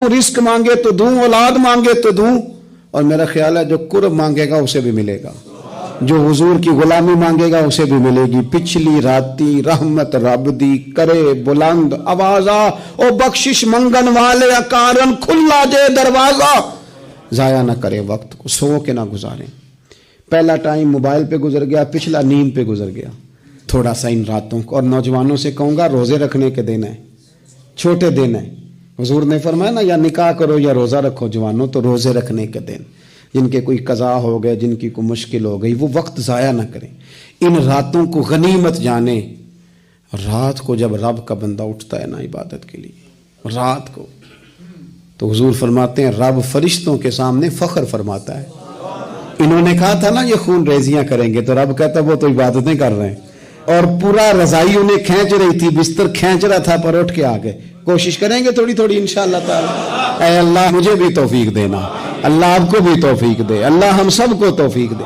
Risk मांगे तो दूं, औलाद मांगे तो दूं, और मेरा ख्याल है जो कुर्ब मांगेगा उसे भी मिलेगा, जो हुजूर की गुलामी मांगेगा उसे भी मिलेगी। पिछली राती रहमत रब दी करे बुलंद आवाजा, ओ बख्शिश मंगन वाले कारण खुला जे दरवाजा। जाया ना करे वक्त को, सो के ना गुजारें। पहला टाइम मोबाइल पे गुजर गया, पिछला नींद पे गुजर गया। थोड़ा सा इन रातों को, और नौजवानों से कहूँगा रोज़े रखने के दिन है, छोटे दिन है। हुजूर ने फरमाया ना, या निकाह करो या रोज़ा रखो जवानों, तो रोज़े रखने के दिन, जिनके कोई कज़ा हो गए, जिनकी कोई मुश्किल हो गई, वो वक्त ज़ाया ना करें। इन रातों को गनीमत जाने। रात को जब रब का बंदा उठता है ना इबादत के लिए, रात को, तो हुजूर फरमाते हैं रब फरिश्तों के सामने फ़ख्र फरमाता है। इन्होंने कहा था ना ये खून रेजियाँ करेंगे, तो रब कहता वो तो इबादतें कर रहे हैं। और पूरा रज़ाई उन्हें खींच रही थी, बिस्तर खींच रहा था, पर उठ के आ गए। कोशिश करेंगे थोड़ी थोड़ी इंशाअल्लाह ताला। ऐ अल्लाह मुझे भी तौफीक देना, अल्लाह आपको भी तौफीक दे, अल्लाह हम सबको तौफीक दे।